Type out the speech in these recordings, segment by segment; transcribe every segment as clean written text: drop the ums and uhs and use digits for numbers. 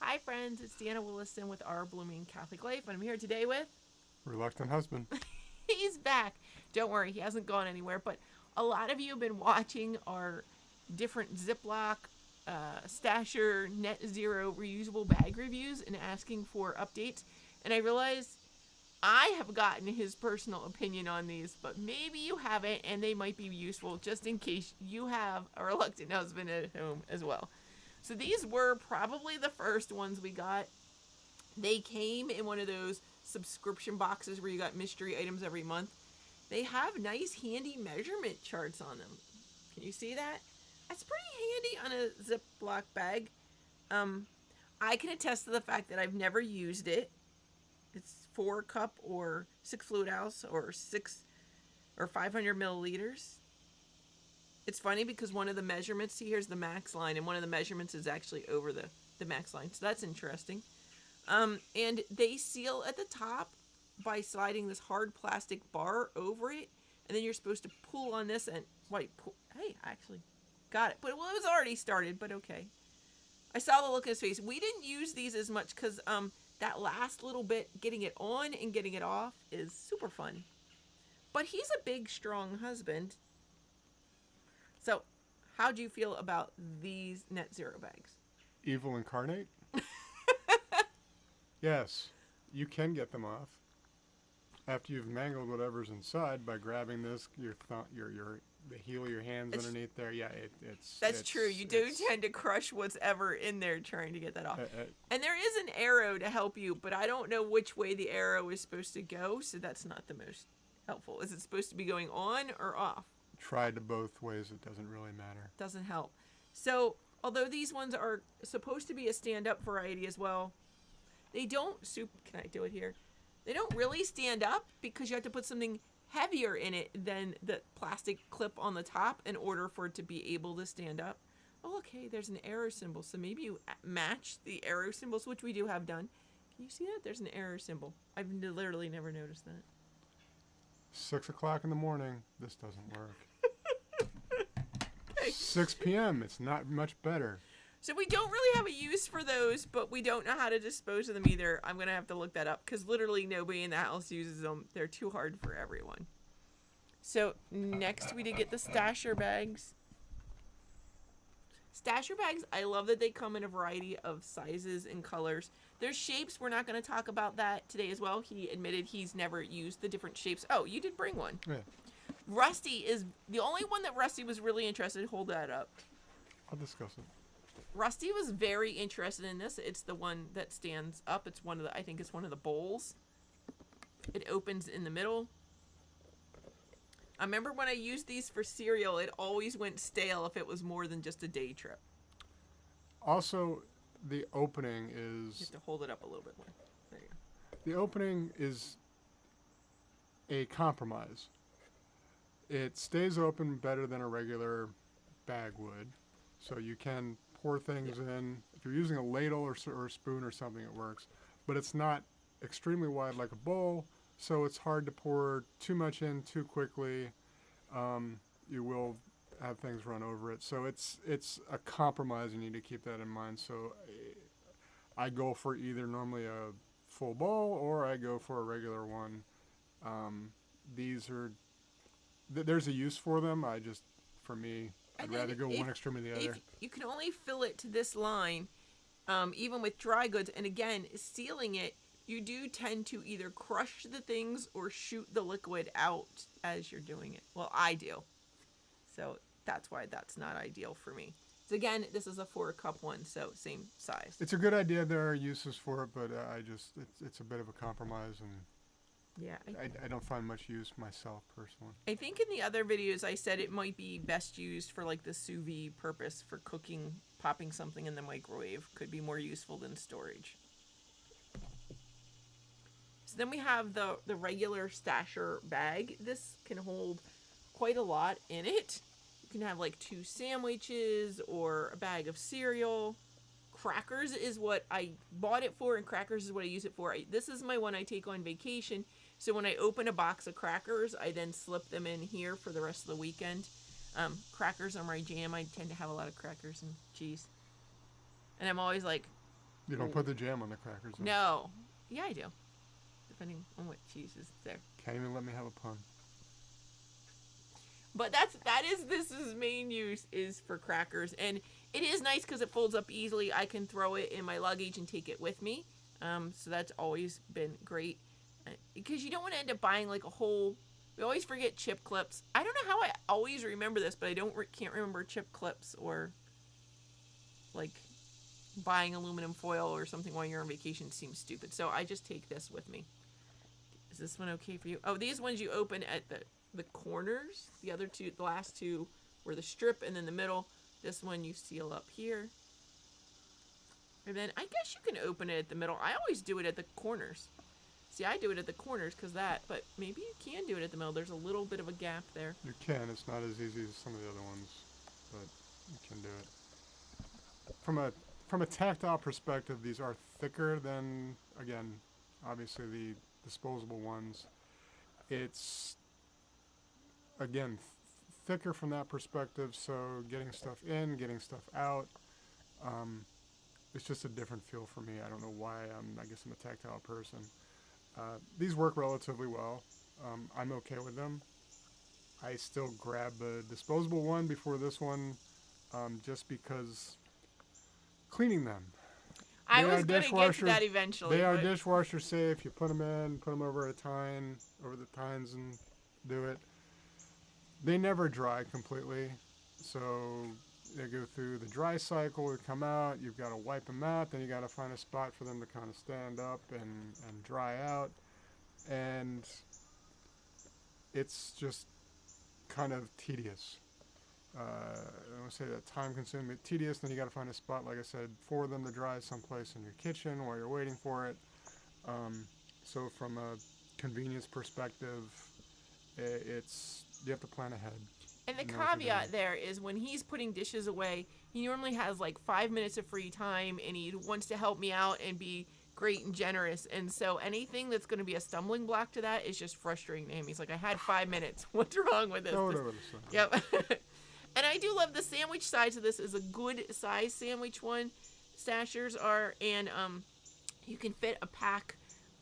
Hi friends, it's Deanna Williston with Our Blooming Catholic Life, and I'm here today with... Reluctant husband. He's back. Don't worry, he hasn't gone anywhere, but a lot of you have been watching our different Ziploc, Stasher, Net Zero reusable bag reviews and asking for updates, and I realized I have gotten his personal opinion on these, but maybe you haven't, and they might be useful just in case you have a reluctant husband at home as well. So these were probably the first ones we got. They came in one of those subscription boxes where you got mystery items every month. They have nice handy measurement charts on them. Can you see that? That's pretty handy on a Ziploc bag. I can attest to the fact that I've never used it. It's 4 cup or 6 fluid ounce or 6 or 500 milliliters. It's funny because one of the measurements, see here's the max line, and one of the measurements is actually over the max line. So that's interesting. And they seal at the top by sliding this hard plastic bar over it. And then you're supposed to pull on this and, hey, I actually got it. But well, it was already started, but okay. I saw the look in his face. We didn't use these as much because that last little bit, getting it on and getting it off, is super fun. But he's a big, strong husband. So, how do you feel about these Net Zero bags? Evil incarnate? Yes, you can get them off. After you've mangled whatever's inside by grabbing this, the heel of your hands underneath there. Yeah, That's true. You do tend to crush what's ever in there trying to get that off. And there is an arrow to help you, but I don't know which way the arrow is supposed to go, so that's not the most helpful. Is it supposed to be going on or off? Tried to both ways. It doesn't really matter. Doesn't help. So, although these ones are supposed to be a stand-up variety as well, they don't... Can I do it here? They don't really stand up because you have to put something heavier in it than the plastic clip on the top in order for it to be able to stand up. Oh, okay, there's an arrow symbol. So maybe you match the arrow symbols, which we do have done. Can you see that? There's an arrow symbol. I've literally never noticed that. 6 o'clock in the morning. This doesn't work. 6 p.m. It's not much better. So we don't really have a use for those, but we don't know how to dispose of them either. I'm going to have to look that up because literally nobody in the house uses them. They're too hard for everyone. So next we did get the Stasher bags. Stasher bags, I love that they come in a variety of sizes and colors. There's shapes. We're not going to talk about that today as well. He admitted he's never used the different shapes. Oh, you did bring one. Yeah. Rusty is the only one that Rusty was really interested in. Hold that up. I'll discuss it. Rusty was very interested in this. It's the one that stands up. It's one of the, I think it's one of the bowls. It opens in the middle. I remember when I used these for cereal, it always went stale if it was more than just a day trip. Also, the opening is... You have to hold it up a little bit more. There you go. The opening is a compromise. It stays open better than a regular bag would. So you can pour things in. If you're using a ladle or a spoon or something, it works. But it's not extremely wide like a bowl, so it's hard to pour too much in too quickly. You will have things run over it. So it's a compromise. You need to keep that in mind. So I go for either normally a full bowl or I go for a regular one. These are... There's a use for them. For me... I'd rather go one extreme than the other. You can only fill it to this line, even with dry goods. And again, sealing it, you do tend to either crush the things or shoot the liquid out as you're doing it. Well, I do. So that's why that's not ideal for me. So again, this is a 4 cup one, so same size. It's a good idea. There are uses for it, but it's a bit of a compromise, and yeah, I don't find much use myself personally. I think in the other videos I said it might be best used for like the sous vide purpose for cooking, popping something in the microwave could be more useful than storage. So then we have the regular Stasher bag. This can hold quite a lot in it. You can have like 2 sandwiches or a bag of cereal. Crackers is what I bought it for, and crackers is what I use it for. This is my one I take on vacation. So when I open a box of crackers, I then slip them in here for the rest of the weekend. Crackers are my jam. I tend to have a lot of crackers and cheese. And I'm always like, You don't put the jam on the crackers, though. No. Yeah, I do. Depending on what cheese is there. Can't even let me have a pun. But this is main use is for crackers, and it is nice because it folds up easily. I can throw it in my luggage and take it with me. So that's always been great. Because you don't want to end up buying like a whole. We always forget chip clips. I don't know how I always remember this, but I can't remember chip clips or like buying aluminum foil or something while you're on vacation seems stupid. So I just take this with me. Is this one okay for you? Oh, these ones you open at the corners. The other two, the last two were the strip, and then the middle. This one you seal up here. And then I guess you can open it at the middle. I always do it at the corners. See, I do it at the corners because but maybe you can do it at the middle. There's a little bit of a gap there. You can. It's not as easy as some of the other ones, but you can do it. From a tactile perspective, these are thicker than, again, obviously the disposable ones. It's, again, thicker from that perspective, so getting stuff in, getting stuff out, it's just a different feel for me. I don't know why. I guess I'm a tactile person. These work relatively well. I'm okay with them. I still grab a disposable one before this one, just because cleaning them. I was going to get to that eventually. They are dishwasher safe. You put them in, put them over the tines and do it. They never dry completely, so they go through the dry cycle, they come out, you've got to wipe them out, then you got to find a spot for them to kind of stand up and dry out, and it's just kind of tedious. I don't want to say that time consuming, but tedious. Then you got to find a spot, like I said, for them to dry someplace in your kitchen while you're waiting for it. So from a convenience perspective, you have to plan ahead. And the caveat there is when he's putting dishes away, he normally has like 5 minutes of free time, and he wants to help me out and be great and generous. And so anything that's going to be a stumbling block to that is just frustrating to him. He's like, I had 5 minutes. What's wrong with this? Yep. And I do love the sandwich size of this. Is a good size sandwich one. Stashers are, and you can fit a pack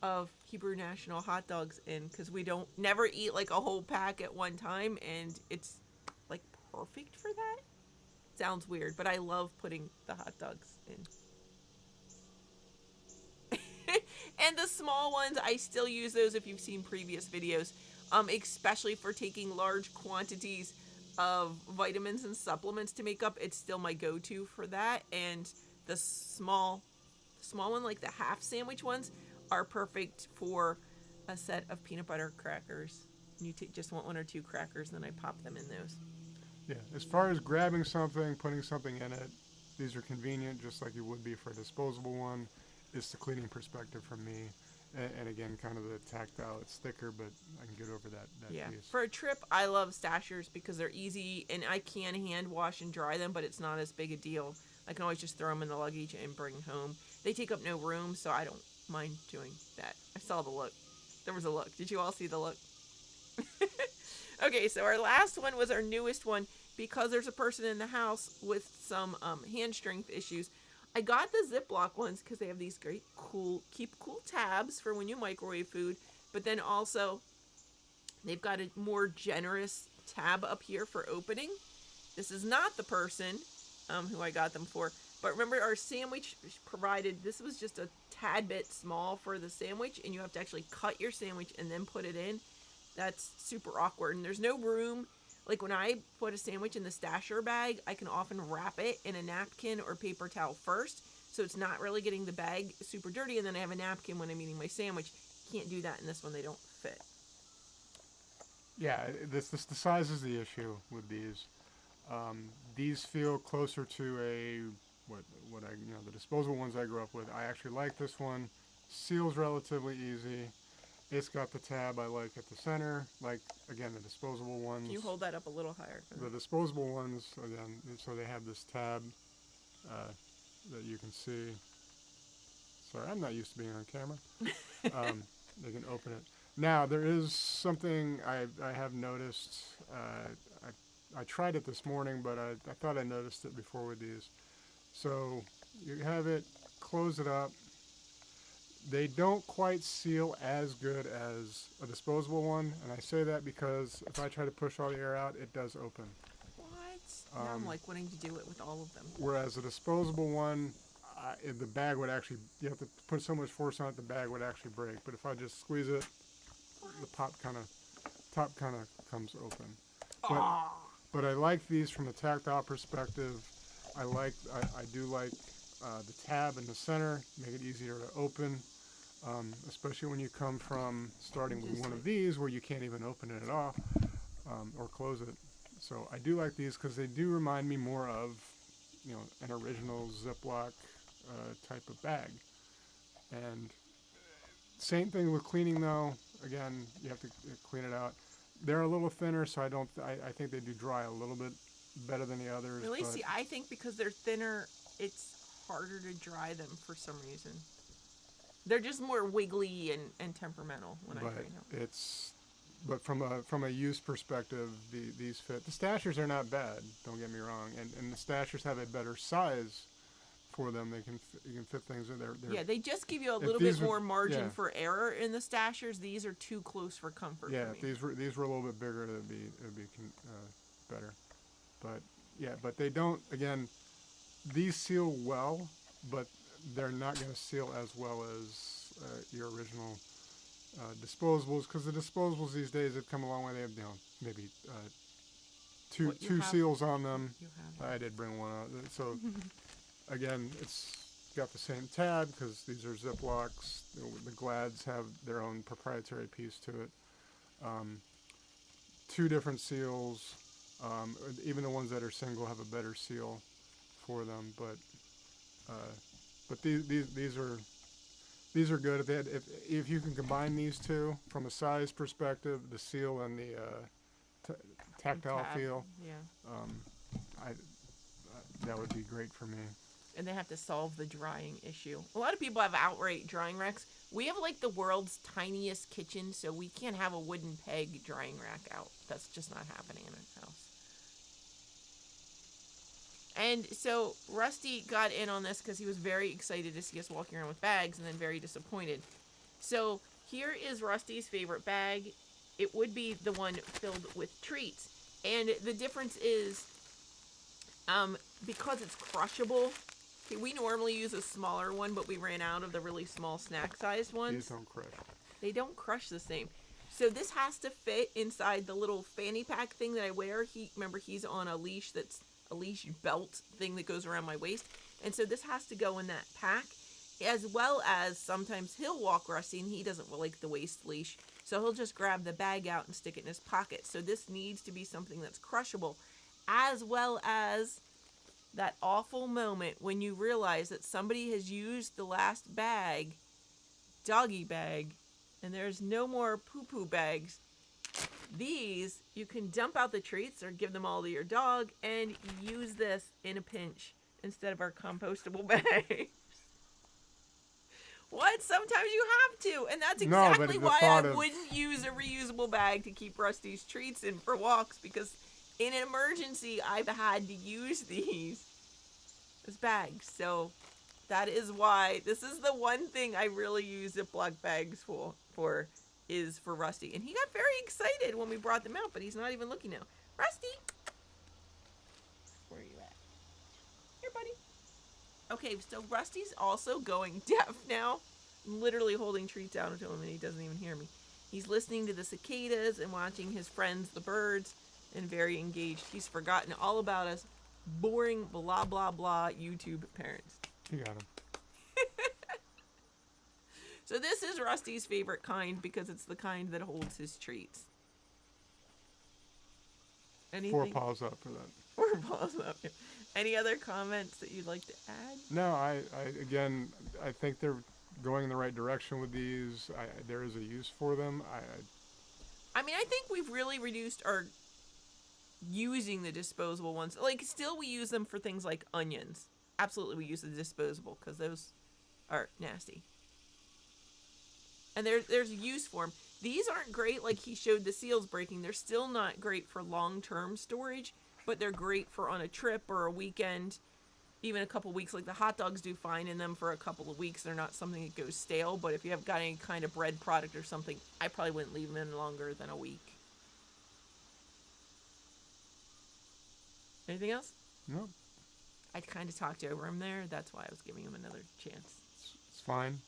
of Hebrew National hot dogs in, because we don't never eat like a whole pack at one time, and it's like perfect for that. Sounds weird, but I love putting the hot dogs in. And the small ones, I still use those if you've seen previous videos, especially for taking large quantities of vitamins and supplements to make up. It's still my go-to for that. And the small one, like the half sandwich ones, are perfect for a set of peanut butter crackers. You just want one or two crackers, then I pop them in those. Yeah, as far as grabbing something, putting something in it, these are convenient, just like you would be for a disposable one. It's the cleaning perspective for me. And again, kind of the tactile. It's thicker, but I can get over that yeah. piece. For a trip, I love Stashers because they're easy, and I can hand wash and dry them, but it's not as big a deal. I can always just throw them in the luggage and bring home. They take up no room, so I don't mind doing that. I saw the look. There was a look. Did you all see the look? Okay, so our last one was our newest one. Because there's a person in the house with some hand strength issues, I got the Ziploc ones because they have these great keep cool tabs for when you microwave food, but then also they've got a more generous tab up here for opening. This is not the person who I got them for, but remember our sandwich provided, this was just a tad bit small for the sandwich, and you have to actually cut your sandwich and then put it in. That's super awkward, and there's no room. Like when I put a sandwich in the Stasher bag, I can often wrap it in a napkin or paper towel first, so it's not really getting the bag super dirty, and then I have a napkin when I'm eating my sandwich. Can't do that in this one. They don't fit. Yeah, the size is the issue with these. These feel closer to what I the disposable ones I grew up with. I actually like this one. Seals relatively easy. It's got the tab I like at the center, like, again, the disposable ones. Can you hold that up a little higher? The disposable ones, again, so they have this tab that you can see. Sorry, I'm not used to being on camera. They can open it. Now, there is something I have noticed. I tried it this morning, but I thought I noticed it before with these. So you have it close it up. They don't quite seal as good as a disposable one, and I say that because if I try to push all the air out, it does open. What? Now I'm like wanting to do it with all of them. Whereas a disposable one, the bag would actually, you have to put so much force on it, the bag would actually break. But if I just squeeze it, the top kind of comes open. But I like these from a tactile perspective. I do like the tab in the center, make it easier to open, especially when you come from starting with one of these where you can't even open it at all or close it. So I do like these because they do remind me more of, an original Ziploc type of bag. And same thing with cleaning though. Again, you have to clean it out. They're a little thinner, so I think they do dry a little bit better than the others. Really? See, I think because they're thinner, it's harder to dry them for some reason. They're just more wiggly and temperamental when I clean them. But from a use perspective, these fit. The stashers are not bad. Don't get me wrong, and the stashers have a better size for them. You can fit things in there. Yeah, they just give you a little bit more margin for error in the stashers. These are too close for comfort. Yeah, for me. if these were a little bit bigger, it'd be better. But they don't. Again, these seal well, but they're not going to seal as well as your original disposables, because the disposables these days have come a long way. They have maybe two seals on them. I did bring one out. So again, it's got the same tab because these are Ziplocs. The Glads have their own proprietary piece to it. 2 different seals. Even the ones that are single have a better seal for them, but these are good. If you can combine these two from a size perspective, the seal and the tactile feel, that would be great for me. And they have to solve the drying issue. A lot of people have outright drying racks. We have like the world's tiniest kitchen, so we can't have a wooden peg drying rack out. That's just not happening in our house. And so Rusty got in on this because he was very excited to see us walking around with bags and then very disappointed. So here is Rusty's favorite bag. It would be the one filled with treats. And the difference is because it's crushable. We normally use a smaller one, but we ran out of the really small snack-sized ones. These don't crush. They don't crush the same. So this has to fit inside the little fanny pack thing that I wear. Remember, he's on a leash that's a leash belt thing that goes around my waist. And so this has to go in that pack, as well as sometimes he'll walk Rusty and he doesn't like the waist leash. So he'll just grab the bag out and stick it in his pocket. So this needs to be something that's crushable, as well as that awful moment when you realize that somebody has used the last bag, doggy bag, and there's no more poo-poo bags. These, you can dump out the treats or give them all to your dog and use this in a pinch instead of our compostable bags. What? Sometimes you have to. And that's exactly why I wouldn't use a reusable bag to keep Rusty's treats in for walks, because in an emergency, I've had to use these as bags. So that is why this is the one thing I really use Ziploc bags for is for Rusty. And he got very excited when we brought them out, but he's not even looking now. Rusty! Where are you at? Here, buddy. Okay, so Rusty's also going deaf now. I'm literally holding treats out to him and he doesn't even hear me. He's listening to the cicadas and watching his friends, the birds, and very engaged. He's forgotten all about us boring blah blah blah YouTube parents. You got him. So this is Rusty's favorite kind because it's the kind that holds his treats. Anything? 4 paws up for that. 4 paws up. Any other comments that you'd like to add? No, I think they're going in the right direction with these. There is a use for them. I mean, I think we've really reduced our using the disposable ones. Like, still we use them for things like onions. Absolutely, we use the disposable because those are nasty. And there's a use for them. These aren't great, like he showed the seals breaking. They're still not great for long-term storage, but they're great for on a trip or a weekend. even a couple weeks. Like the hot dogs do fine in them for a couple of weeks. They're not something that goes stale. But if you have got any kind of bread product or something, I probably wouldn't leave them in longer than a week. Anything else? No, I kind of talked over him there. That's why I was giving him another chance. it's fine.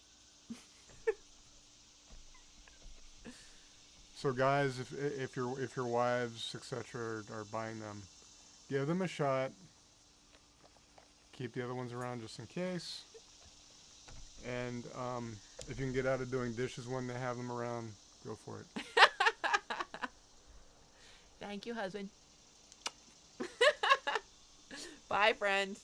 So guys, if your wives etc. are buying them, give them a shot. Keep the other ones around just in case. And if you can get out of doing dishes when they have them around, go for it. Thank you, husband. Bye, friends.